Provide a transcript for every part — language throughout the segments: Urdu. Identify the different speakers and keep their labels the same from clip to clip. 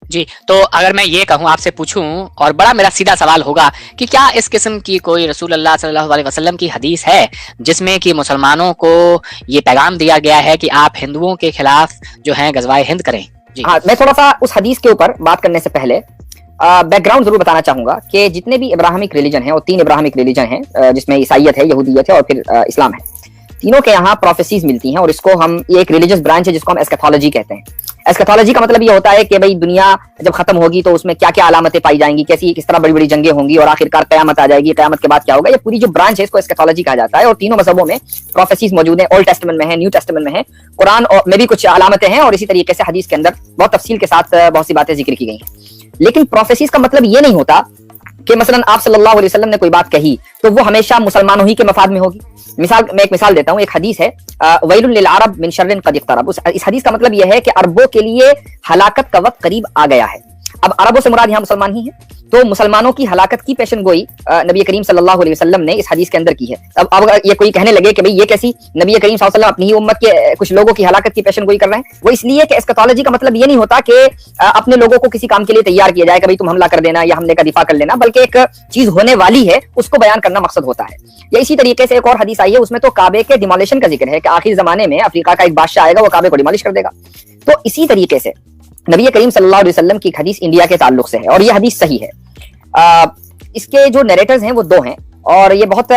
Speaker 1: جی تو اگر میں یہ کہوں آپ سے پوچھوں اور بڑا میرا سیدھا سوال ہوگا کہ کیا اس قسم کی کوئی رسول اللہ صلی اللہ علیہ وسلم کی حدیث ہے جس میں کہ مسلمانوں کو یہ پیغام دیا گیا ہے کہ آپ ہندوؤں کے خلاف جو ہیں غزوہ ہند کریں؟ جی
Speaker 2: ہاں، میں تھوڑا سا اس حدیث کے اوپر بات کرنے سے پہلے بیک گراؤنڈ ضرور بتانا چاہوں گا کہ جتنے بھی ابراہمک ریلیجن ہیں، وہ 3 ابراہمک ریلیجن ہیں جس میں عیسائیت ہے، یہودیت ہے اور پھر اسلام ہے. تینوں کے یہاں پروفیسیز ملتی ہیں اور اس کو ہم یہ ایک ریلیجس برانچ ہے جس کو ہم ایسکیتھولوجی کہتے ہیں. ایسکیتھولوجی کا مطلب یہ ہوتا ہے کہ بھئی دنیا جب ختم ہوگی تو اس میں کیا کیا علامتیں پائی جائیں گی، کس طرح بڑی بڑی جنگیں ہوں گی اور آخرکار قیامت آ جائے گی، قیامت کے بعد کیا ہوگا. یہ پوری جو برانچ ہے اس کو ایسکیتھولوجی کہا جاتا ہے اور تینوں مذہبوں میں پروفیسیز موجود ہیں. اولڈ ٹیسٹمنٹ میں ہے، نیو ٹیسٹمنٹ میں ہے، قرآن میں بھی کچھ علامتیں ہیں اور اسی طریقے سے حدیث کے اندر بہت تفصیل کے ساتھ بہت سی باتیں ذکر کی گئی ہیں. لیکن پروفیسیز کا مطلب یہ نہیں ہوتا کہ مثلا آپ صلی اللہ علیہ وسلم نے کوئی بات کہی تو وہ ہمیشہ مسلمانوں ہی کے مفاد میں ہوگی. میں ایک مثال دیتا ہوں. ایک حدیث ہے ویل للعرب من شر قد اقترب. اس حدیث کا مطلب یہ ہے کہ عربوں کے لیے ہلاکت کا وقت قریب آ گیا ہے. اب عربوں سے مراد یہاں مسلمان ہی ہیں، تو مسلمانوں کی ہلاکت کی پیشن گوئی نبی کریم صلی اللہ علیہ وسلم نے اس حدیث کے اندر کی ہے. اب یہ کوئی کہنے لگے کہ بھئی یہ کیسی نبی کریم صلی اللہ علیہ وسلم اپنی ہی امت کے کچھ لوگوں کی ہلاکت کی پیشن گوئی کر رہے ہیں. وہ اس لیے کہ ایسکیتھولوجی کا مطلب یہ نہیں ہوتا کہ اپنے لوگوں کو کسی کام کے لیے تیار کیا جائے کہ بھئی تم حملہ کر دینا یا حملے کا دفاع کر لینا، بلکہ ایک چیز ہونے والی ہے اس کو بیان کرنا مقصد ہوتا ہے. یا اسی طریقے سے ایک اور حدیث آئی ہے، اس میں تو کعبے کے ڈیمولیشن کا ذکر ہے کہ آخر زمانے میں افریقہ کا ایک بادشاہ آئے گا، وہ کعبے کو ڈیمولش کر دے گا. تو اسی طریقے سے نبی کریم صلی اللہ علیہ وسلم کی ایک حدیث انڈیا کے تعلق سے ہے اور یہ حدیث صحیح ہے. اس کے جو نیریٹرز ہیں وہ 2 ہیں اور یہ بہت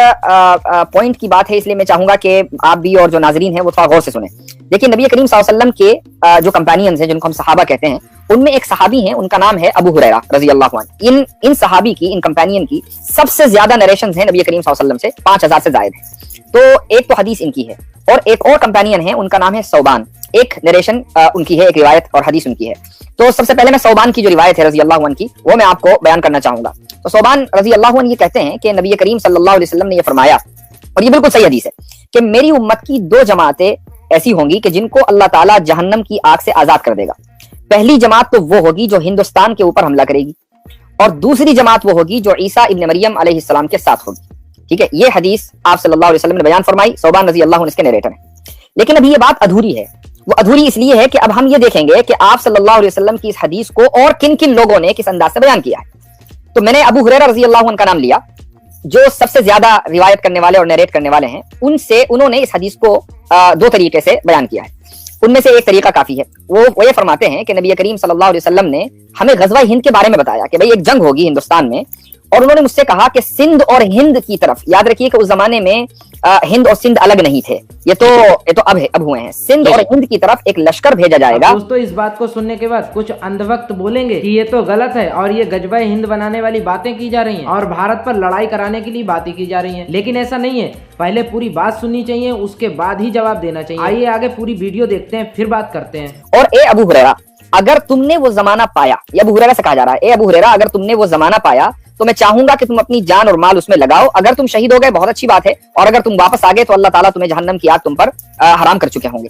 Speaker 2: پوائنٹ کی بات ہے، اس لیے میں چاہوں گا کہ آپ بھی اور جو ناظرین ہیں وہ تھوڑا غور سے سنیں. دیکھیں نبی کریم صلی اللہ علیہ وسلم کے جو کمپینینز ہیں جن کو ہم صحابہ کہتے ہیں، ان میں ایک صحابی ہیں، ان کا نام ہے ابو ہریرہ رضی اللہ عنہ. ان صحابی کی، ان کمپینین کی سب سے زیادہ نریشنز ہیں نبی کریم صلی اللہ علیہ وسلم سے، 5000 سے زائد ہیں. تو ایک تو حدیث ان کی ہے اور ایک اور کمپینین ہے، ان کا نام ہے ثوبان. ایک نریشن ان کی ہے، ایک روایت اور حدیث ان کی ہے. تو سب سے پہلے میں ثوبان کی جو روایت ہے رضی اللہ عنہ کی، وہ میں آپ کو بیان کرنا چاہوں گا. تو ثوبان رضی اللہ عنہ یہ کہتے ہیں کہ نبی کریم صلی اللہ علیہ وسلم نے یہ فرمایا، اور یہ بالکل صحیح حدیث ہے، کہ میری امت کی 2 جماعتیں ایسی ہوں گی کہ جن کو اللہ تعالیٰ جہنم کی آگ سے آزاد کر دے گا. پہلی جماعت تو وہ ہوگی جو ہندوستان کے اوپر حملہ کرے گی، اور دوسری جماعت وہ ہوگی جو عیسیٰ ابن مریم علیہ السلام کے ساتھ ہوگی. ٹھیک ہے، یہ حدیث آپ صلی اللہ علیہ وسلم نے بیان فرمائی. ثوبان رضی اللہ عنہ اس کے نیریٹر ہیں. لیکن ابھی یہ بات ادھوری ہے. وہ ادھوری اس لیے ہے کہ اب ہم یہ دیکھیں گے کہ آپ صلی اللہ علیہ وسلم کی اس حدیث کو اور کن کن لوگوں نے کس انداز سے بیان کیا ہے. تو میں نے ابو ہریرہ رضی اللہ عنہ کا نام لیا جو سب سے زیادہ روایت کرنے والے اور نیریٹ کرنے والے ہیں. انہوں نے اس حدیث کو 2 طریقے سے بیان کیا ہے. ان میں سے ایک طریقہ کافی ہے. وہ یہ فرماتے ہیں کہ نبی کریم صلی اللہ علیہ وسلم نے ہمیں غزوہ ہند کے بارے میں بتایا کہ بھئی ایک جنگ ہوگی ہندوستان میں، اور انہوں نے مجھ سے کہا کہ سندھ اور ہند کی طرف، یاد رکھیے کہ اس زمانے میں ہند اور سندھ الگ نہیں تھے، یہ تو اب ہوئے ہیں. سندھ اور ہند کی طرف ایک لشکر بھیجا جائے گا.
Speaker 3: دوستو اس بات کو سننے کے بعد کچھ اندھ وقت بولیں گے کہ یہ تو غلط ہے اور یہ غزوہ ہند بنانے والی باتیں کی جا رہی ہیں اور بھارت پر لڑائی کرانے کے لیے باتیں کی جا رہی ہیں. لیکن ایسا نہیں ہے، پہلے پوری بات سننی چاہیے، اس کے بعد ہی جواب دینا چاہیے. آئیے آگے پوری ویڈیو دیکھتے ہیں پھر بات کرتے ہیں.
Speaker 2: اور اے ابو ہریرہ، اگر تم نے وہ زمانہ پایا، یہ ابو ہریرہ سے کہا جا رہا ہے، اے ابو ہریرہ اگر تم نے وہ زمانہ پایا تو میں چاہوں گا کہ تم اپنی جان اور مال اس میں لگاؤ. اگر تم شہید ہو گئے بہت اچھی بات ہے، اور اگر تم واپس آ گئے تو اللہ تعالیٰ تمہیں جہنم کی آگ تم پر حرام کر چکے ہوں گے.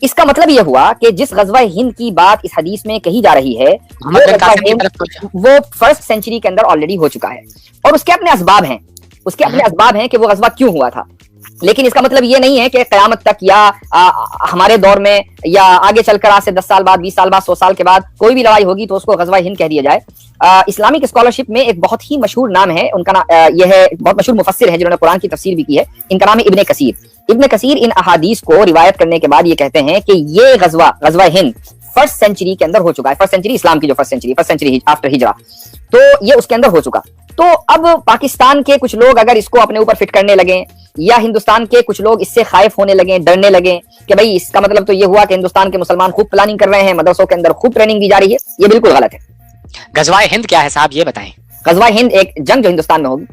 Speaker 2: اس کا مطلب یہ ہوا کہ جس غزوہ ہند کی بات اس حدیث میں کہی جا رہی ہے وہ 1st سینچری کے اندر آلریڈی ہو چکا ہے، اور اس کے اپنے اسباب ہیں کہ وہ غزوہ کیوں ہوا تھا. لیکن اس کا مطلب یہ نہیں ہے کہ قیامت تک یا ہمارے دور میں یا آگے چل کر آج سے 10 سال بعد، 20 سال بعد، 100 سال کے بعد کوئی بھی لڑائی ہوگی تو اس کو غزوہ ہند کہہ دیا جائے. اسلامک اسکالرشپ میں ایک بہت ہی مشہور نام ہے، ان کا یہ ہے، بہت مشہور مفسر ہے جنہوں نے قرآن کی تفسیر بھی کی ہے. ان کا نام ہے ابن کثیر. ابن کثیر ان احادیث کو روایت کرنے کے بعد یہ کہتے ہیں کہ یہ غزوہ ہند 1st سینچری کے اندر ہو چکا ہے. 1st سینچری اسلام کی جو 1st سینچری آفٹر ہجرہ، تو یہ اس کے اندر ہو چکا. تو اب پاکستان کے کچھ لوگ اگر اس کو اپنے اوپر فٹ کرنے لگیں، یا ہندوستان کے کچھ لوگ اس سے خائف ہونے لگیں، ڈرنے لگیں کہ بھئی اس کا مطلب تو یہ ہوا کہ ہندوستان کے مسلمان خوب پلاننگ کر رہے ہیں، مدرسوں کے اندر خوب ٹریننگ دی جا رہی ہے، یہ بالکل غلط ہے.
Speaker 1: غزوہ ہند کیا ہے صاحب یہ بتائیں.
Speaker 2: غزوہ ہند ایک جنگ جو ہندوستان میں ہوگی.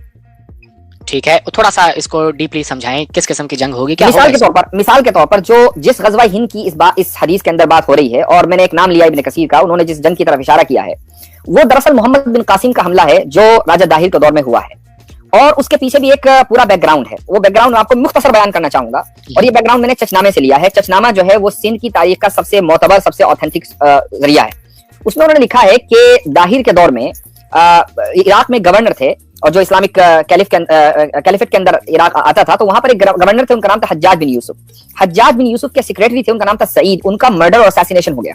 Speaker 1: ٹھیک ہے، تھوڑا سا اس کو ڈیپلی سمجھائیں، کس قسم کی جنگ ہوگی؟
Speaker 2: مثال کے طور پر جو جس غزوہ ہند کی اس حدیث کے اندر بات ہو رہی ہے، اور میں نے ایک نام لیا ابن کثیر کا، انہوں نے جس جنگ کی طرف اشارہ کیا ہے وہ دراصل محمد بن قاسم کا حملہ ہے جو راجہ داہر کے دور میں ہوا ہے. اور اس کے پیچھے بھی ایک پورا بیک گراؤنڈ ہے. وہ بیک گراؤنڈ میں آپ کو مختصر بیان کرنا چاہوں گا، اور یہ بیک گراؤنڈ میں نے چچنامے سے لیا ہے. چچنامہ جو ہے وہ سندھ کی تاریخ کا سب سے معتبر، سب سے اوتھینٹک ذریعہ ہے. اس میں انہوں نے لکھا ہے کہ داہر کے دور میں عراق میں گورنر تھے، اور جو اسلامک کیلیفٹ کے اندر عراق آتا تھا، تو وہاں پر ایک گورنر تھے، ان کا نام تھا حجاج بن یوسف. حجاج بن یوسف کے سیکریٹری تھے، ان کا نام تھا سعید. ان کا مرڈر اور اساسینیشن ہو گیا.